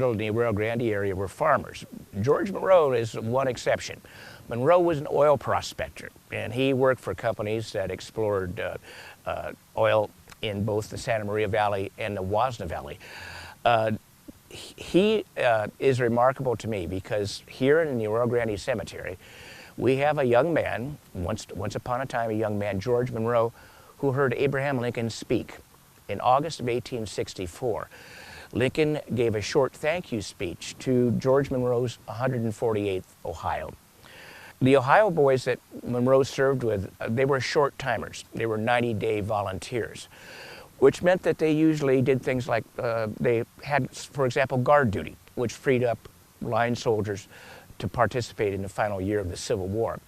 In the Arroyo Grande area were farmers. George Monroe is one exception. Monroe was an oil prospector, and he worked for companies that explored oil in both the Santa Maria Valley and the Wasna Valley. He is remarkable to me because here in the Arroyo Grande Cemetery, we have a young man, once upon a time a young man, George Monroe, who heard Abraham Lincoln speak in August of 1864. Lincoln gave a short thank you speech to George Monroe's 148th Ohio. The Ohio boys that Monroe served with, they were short timers. They were 90-day volunteers, which meant that they usually did things like they had, for example, guard duty, which freed up line soldiers to participate in the final year of the Civil War.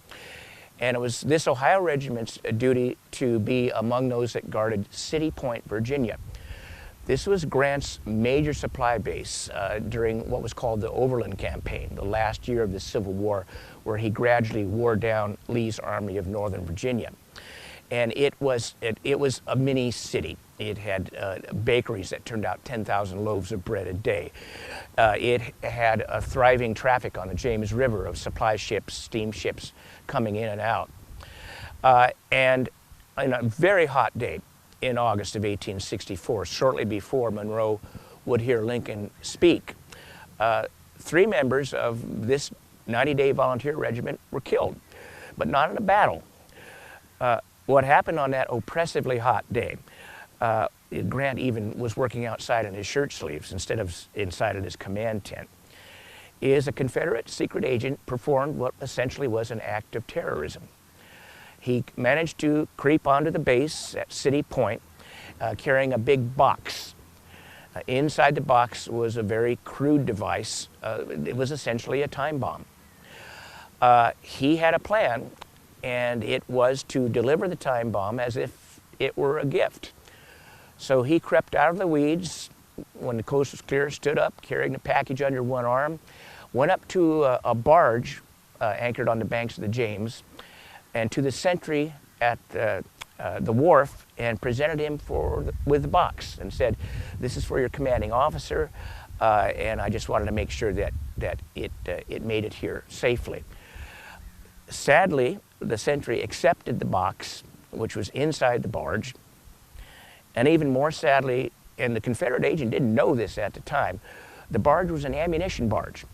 And it was this Ohio regiment's duty to be among those that guarded City Point, Virginia. This was Grant's major supply base during what was called the Overland Campaign, the last year of the Civil War, where he gradually wore down Lee's Army of Northern Virginia. And it was a mini city. It had bakeries that turned out 10,000 loaves of bread a day. It had a thriving traffic on the James River of supply ships, steamships coming in and out. And on a very hot day, in August of 1864, shortly before Monroe would hear Lincoln speak, 3 members of this 90-day volunteer regiment were killed, but not in a battle. What happened on that oppressively hot day, Grant even was working outside in his shirt sleeves instead of inside of his command tent, is a Confederate secret agent performed what essentially was an act of terrorism. He managed to creep onto the base at City Point carrying a big box. Inside the box was a very crude device. It was essentially a time bomb. He had a plan, and it was to deliver the time bomb as if it were a gift. So he crept out of the weeds when the coast was clear, stood up carrying the package under one arm, went up to a barge anchored on the banks of the James, and to the sentry at the wharf, and presented him with the box and said, "This is for your commanding officer, and I just wanted to make sure that it made it here safely." Sadly, the sentry accepted the box, which was inside the barge, and even more sadly, and the Confederate agent didn't know this at the time, the barge was an ammunition barge.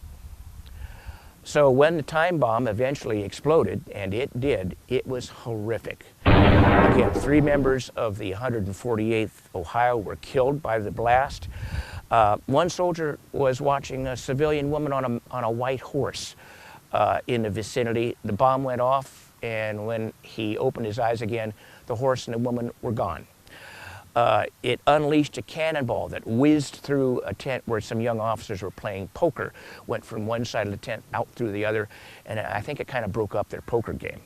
So when the time bomb eventually exploded, and it did, it was horrific. Again, 3 members of the 148th Ohio were killed by the blast. One soldier was watching a civilian woman on a white horse in the vicinity. The bomb went off, and when he opened his eyes again, the horse and the woman were gone. It unleashed a cannonball that whizzed through a tent where some young officers were playing poker, went from one side of the tent out through the other, and I think it kind of broke up their poker game.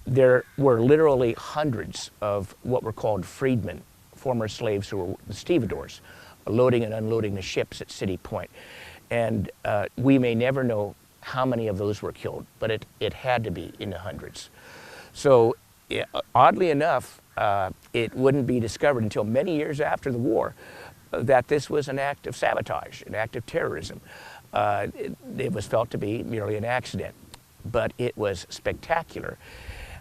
There were literally hundreds of what were called freedmen, former slaves who were the stevedores, loading and unloading the ships at City Point. And we may never know how many of those were killed, but it had to be in the hundreds. So oddly enough, it wouldn't be discovered until many years after the war that this was an act of sabotage, an act of terrorism. It was felt to be merely an accident, but it was spectacular.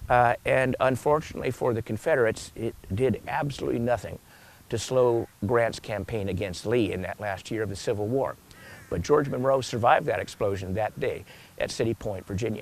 And unfortunately for the Confederates, it did absolutely nothing to slow Grant's campaign against Lee in that last year of the Civil War. But George Monroe survived that explosion that day at City Point, Virginia.